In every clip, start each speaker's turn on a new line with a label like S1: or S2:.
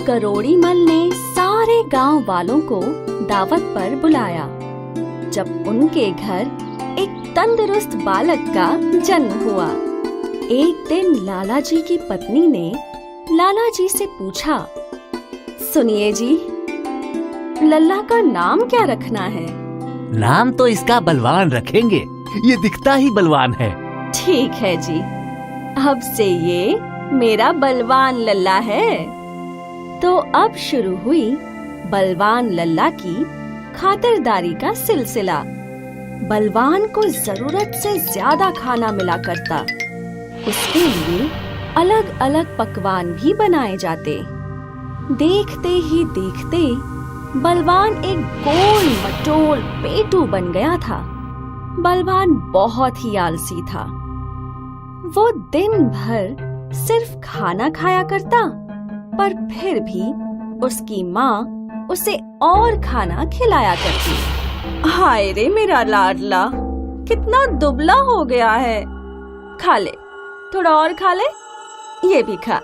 S1: करोड़ीमल ने सारे गांव वालों को दावत पर बुलाया। जब उनके घर एक तंदुरुस्त बालक का जन्म हुआ। एक दिन लाला जी की पत्नी ने लाला जी से पूछा, सुनिए जी, लल्ला का नाम क्या रखना है?
S2: नाम तो इसका बलवान रखेंगे, ये दिखता ही बलवान है।
S1: ठीक है जी, अब से ये मेरा बलवान लल्ला है। तो अब शुरू हुई बलवान लल्ला की खातिरदारी का सिलसिला। बलवान को जरूरत से ज्यादा खाना मिला करता। उसके लिए अलग अलग पकवान भी बनाए जाते। देखते ही देखते बलवान एक गोल मटोल पेटू बन गया था। बलवान बहुत ही आलसी था। वो दिन भर सिर्फ खाना खाया करता, पर फिर भी उसकी माँ उसे और खाना खिलाया करती। हाय रे मेरा लाडला, कितना दुबला हो गया है। खा ले, थोड़ा और खा ले, ये भी खा।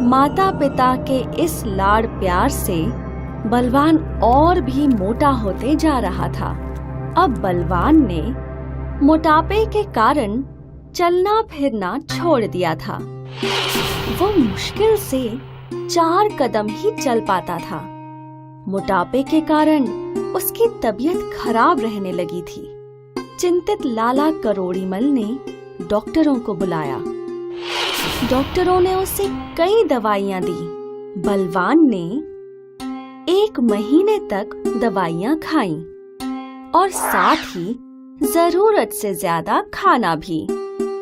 S1: माता पिता के इस लाड़ प्यार से बलवान और भी मोटा होते जा रहा था। अब बलवान ने मोटापे के कारण चलना फिरना छोड़ दिया था। वो मुश्किल से 4 कदम ही चल पाता था। मोटापे के कारण उसकी तबीयत खराब रहने लगी थी। चिंतित लाला करोड़ीमल ने डॉक्टरों को बुलाया। डॉक्टरों ने उसे कई दवाइयां दी। बलवान ने 1 महीने तक दवाइयां खाईं और साथ ही जरूरत से ज्यादा खाना भी।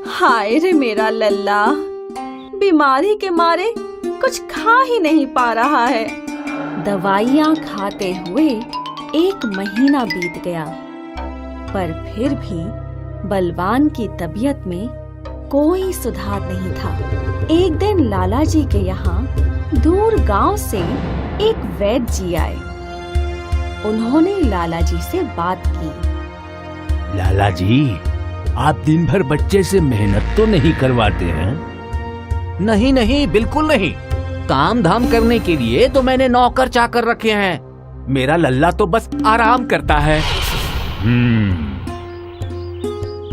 S1: हाय रे मेरा लल्ला, बीमारी के मारे कुछ खा ही नहीं पा रहा है। दवाइयां खाते हुए 1 महीना बीत गया, पर फिर भी बलवान की तबीयत में कोई सुधार नहीं था। एक दिन लाला जी के यहाँ दूर गांव से एक वैद्य जी आए। उन्होंने लाला जी से बात की।
S2: लाला जी, आप दिन भर बच्चे से मेहनत तो नहीं करवाते हैं? नहीं नहीं, बिल्कुल नहीं। काम धाम करने के लिए तो मैंने नौकर चाकर रखे हैं। मेरा लल्ला तो बस आराम करता है।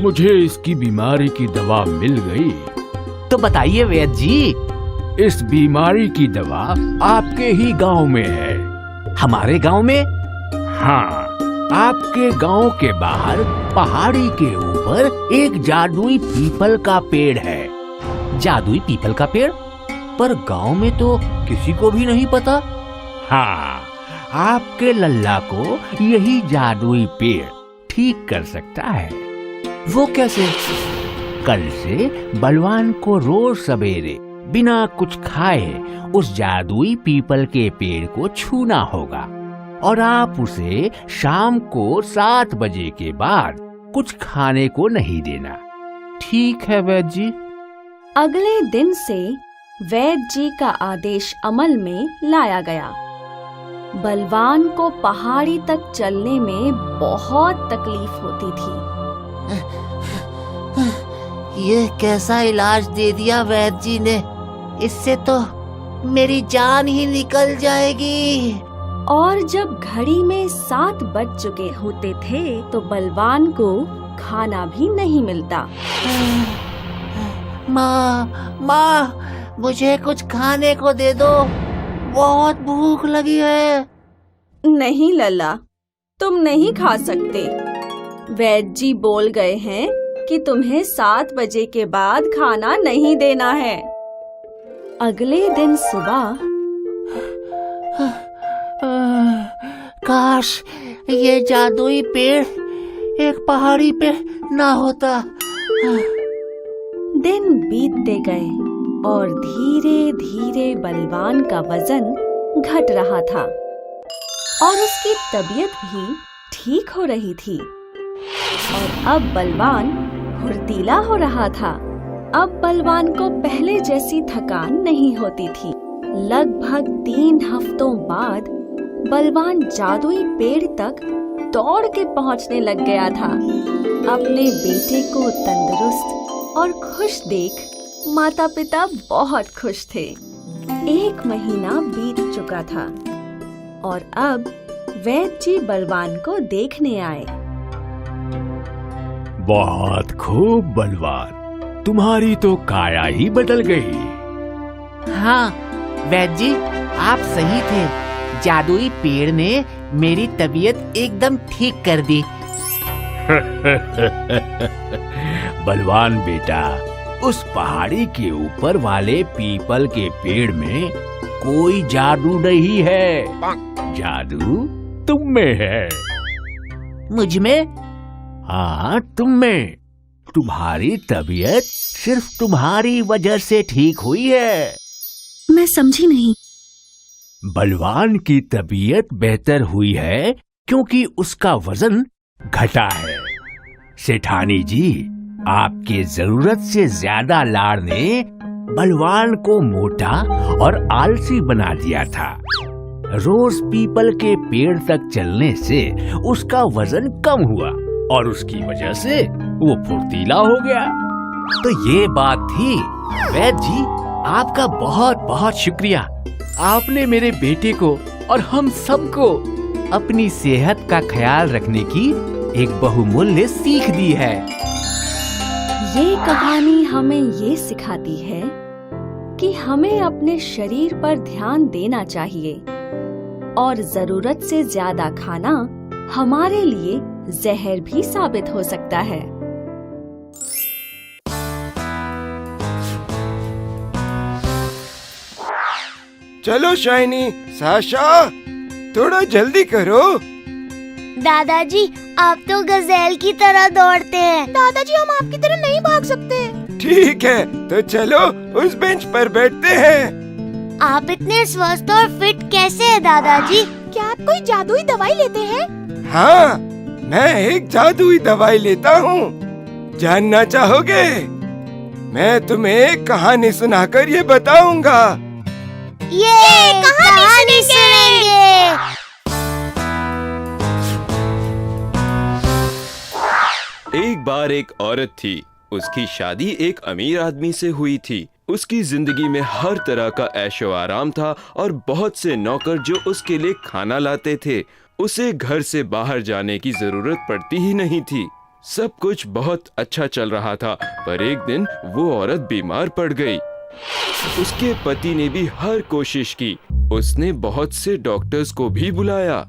S3: मुझे इसकी बीमारी की दवा मिल गई।
S2: तो बताइए वैद्य जी।
S3: इस बीमारी की दवा आपके ही गांव में है।
S2: हमारे गांव में?
S3: हाँ, आपके गांव के बाहर पहाड़ी के ऊपर एक जादुई पीपल का पेड़ है।
S2: जादुई पीपल का पेड़? पर गांव में तो किसी को भी नहीं पता।
S3: हाँ, आपके लल्ला को यही जादुई पेड़ ठीक कर सकता है।
S2: वो कैसे?
S3: कल से बलवान को रोज सवेरे बिना कुछ खाए उस जादुई पीपल के पेड़ को छूना होगा और आप उसे शाम को 7 बजे के बाद कुछ खाने को नहीं देना। ठीक है वैद्य जी?
S1: अगले दिन से वैद्य जी का आदेश अमल में लाया गया। बलवान को पहाड़ी तक चलने में बहुत तकलीफ होती थी।
S4: ये कैसा इलाज दे दिया वैद्य जी ने, इससे तो मेरी जान ही निकल जाएगी।
S1: और जब घड़ी में 7 बज चुके होते थे तो बलवान को खाना भी नहीं मिलता।
S4: माँ, मुझे कुछ खाने को दे दो, बहुत भूख लगी है।
S1: नहीं लल्ला, तुम नहीं खा सकते। वैद्य जी बोल गए हैं कि तुम्हें 7 बजे के बाद खाना नहीं देना है। अगले दिन सुबह
S4: काश ये जादुई पेड़ एक पहाड़ी पे ना होता।
S1: दिन बीतते गए और धीरे धीरे बलवान का वजन घट रहा था और उसकी तबीयत भी ठीक हो रही थी। और अब बलवान फुर्तीला हो रहा था। अब बलवान को पहले जैसी थकान नहीं होती थी। लगभग 3 हफ्तों बाद बलवान जादुई पेड़ तक दौड़ के पहुंचने लग गया था। अपने बेटे को तंदुरुस्त और खुश देख माता पिता बहुत खुश थे। 1 महीना बीत चुका था और अब वैद्य जी बलवान को देखने आए।
S3: बहुत खूब बलवान, तुम्हारी तो काया ही बदल गई।
S4: हाँ वैद्य जी, आप सही थे। जादुई पेड़ ने मेरी तबीयत एकदम ठीक कर दी।
S3: बलवान बेटा, उस पहाड़ी के ऊपर वाले पीपल के पेड़ में कोई जादू नहीं है। जादू तुम में है।
S4: मुझ में?
S3: हाँ, तुम में। तुम्हारी तबीयत सिर्फ तुम्हारी वजह से ठीक हुई है।
S1: मैं समझी नहीं।
S3: बलवान की तबीयत बेहतर हुई है क्योंकि उसका वजन घटा है। सेठानी जी, आपके जरूरत से ज्यादा लाड़ ने बलवान को मोटा और आलसी बना दिया था। रोज पीपल के पेड़ तक चलने से उसका वजन कम हुआ और उसकी वजह से वो फुर्तीला हो गया।
S2: तो ये बात थी। वैद्य जी, आपका बहुत बहुत शुक्रिया। आपने मेरे बेटे को और हम सबको अपनी सेहत का ख्याल रखने की एक बहुमूल्य सीख दी है।
S1: ये कहानी हमें ये सिखाती है कि हमें अपने शरीर पर ध्यान देना चाहिए और जरूरत से ज्यादा खाना हमारे लिए जहर भी साबित हो सकता है।
S5: चलो शाइनी, साशा, थोड़ा जल्दी करो।
S6: दादाजी, आप तो गजेल की तरह दौड़ते हैं। दादाजी, हम आपकी तरह नहीं भाग सकते।
S5: ठीक है, तो चलो उस बेंच पर बैठते हैं।
S6: आप इतने स्वस्थ और फिट कैसे हैं दादाजी? क्या आप कोई जादुई दवाई लेते हैं?
S5: हाँ, मैं एक जादुई दवाई लेता हूँ। जानना चाहोगे? मैं तुम्हें एक कहानी सुनाकर ये बताऊंगा।
S6: ये कहानी सुनेंगे।
S7: एक बार एक औरत थी। उसकी शादी एक अमीर आदमी से हुई थी। उसकी जिंदगी में हर तरह का ऐशो आराम था और बहुत से नौकर जो उसके लिए खाना लाते थे। उसे घर से बाहर जाने की जरूरत पड़ती ही नहीं थी। सब कुछ बहुत अच्छा चल रहा था, पर एक दिन वो औरत बीमार पड़ गई। उसके पति ने भी हर कोशिश की। उसने बहुत से डॉक्टर्स को भी बुलाया,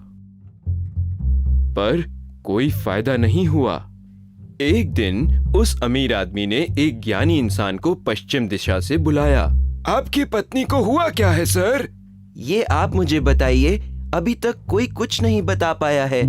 S7: पर कोई फायदा नहीं हुआ। एक दिन उस अमीर आदमी ने एक ज्ञानी इंसान को पश्चिम दिशा से बुलाया।
S5: आपकी पत्नी को हुआ क्या है सर?
S8: ये आप मुझे बताइए, अभी तक कोई कुछ नहीं बता पाया है।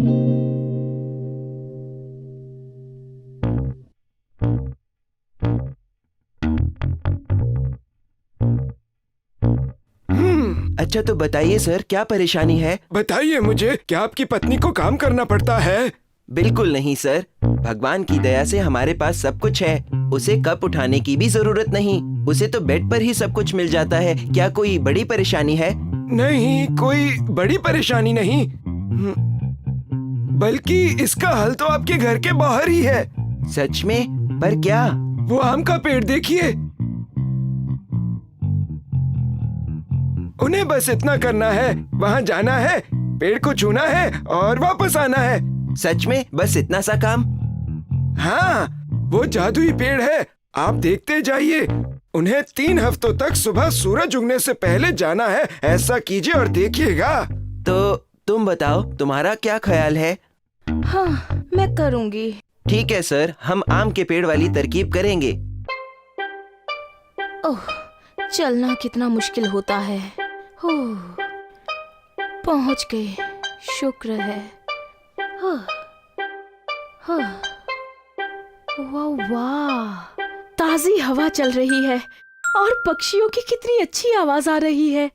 S8: अच्छा तो बताइए सर, क्या परेशानी है?
S5: बताइए मुझे, क्या आपकी पत्नी को काम करना पड़ता है?
S8: बिल्कुल नहीं सर, भगवान की दया से हमारे पास सब कुछ है। उसे कप उठाने की भी जरूरत नहीं। उसे तो बेड पर ही सब कुछ मिल जाता है। क्या कोई बड़ी परेशानी है?
S5: नहीं, कोई बड़ी परेशानी नहीं, बल्कि इसका हल तो आपके घर के बाहर ही है।
S8: सच में? पर क्या?
S5: वो आम का पेड़ देखिए। उन्हें बस इतना करना है, वहाँ जाना है, पेड़ को छूना है और वापस आना है।
S8: सच में? बस इतना सा काम?
S5: हाँ, वो जादुई पेड़ है। आप देखते जाइए। उन्हें 3 हफ्तों तक सुबह सूरज उगने से पहले जाना है। ऐसा कीजिए और देखिएगा।
S8: तो तुम बताओ, तुम्हारा क्या ख्याल है?
S9: हाँ, मैं करूँगी।
S8: ठीक है सर, हम आम के पेड़ वाली तरकीब करेंगे।
S9: ओह, चलना कितना मुश्किल होता है। पहुंच गए, शुक्र है। वाह वाह, ताजी हवा चल रही है और पक्षियों की कितनी अच्छी आवाज आ रही है।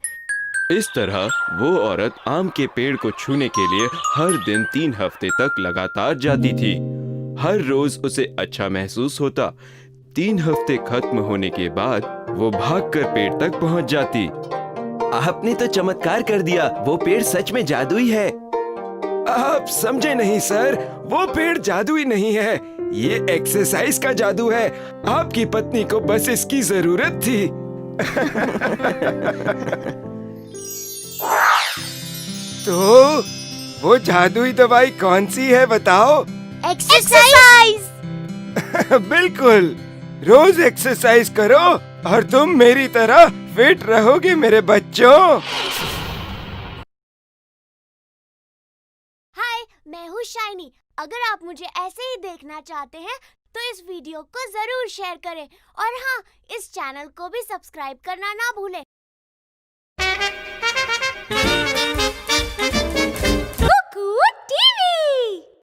S7: इस तरह वो औरत आम के पेड़ को छूने के लिए हर दिन 3 हफ्ते तक लगातार जाती थी। हर रोज उसे अच्छा महसूस होता। 3 हफ्ते खत्म होने के बाद वो भागकर पेड़ तक पहुंच जाती।
S8: आपने तो चमत्कार कर दिया। वो पेड़ सच में जादुई है।
S5: आप समझे नहीं सर, वो पेड़ जादुई नहीं है, ये एक्सरसाइज का जादू है। आपकी पत्नी को बस इसकी जरूरत थी। तो वो जादुई दवाई कौन सी है बताओ?
S6: एक्सरसाइज।
S5: बिल्कुल, रोज एक्सरसाइज करो और तुम मेरी तरह फिट रहोगे मेरे बच्चों।
S6: हाय, मैं हूँ शाइनी। अगर आप मुझे ऐसे ही देखना चाहते हैं तो इस वीडियो को जरूर शेयर करें और हाँ, इस चैनल को भी सब्सक्राइब करना ना भूलें।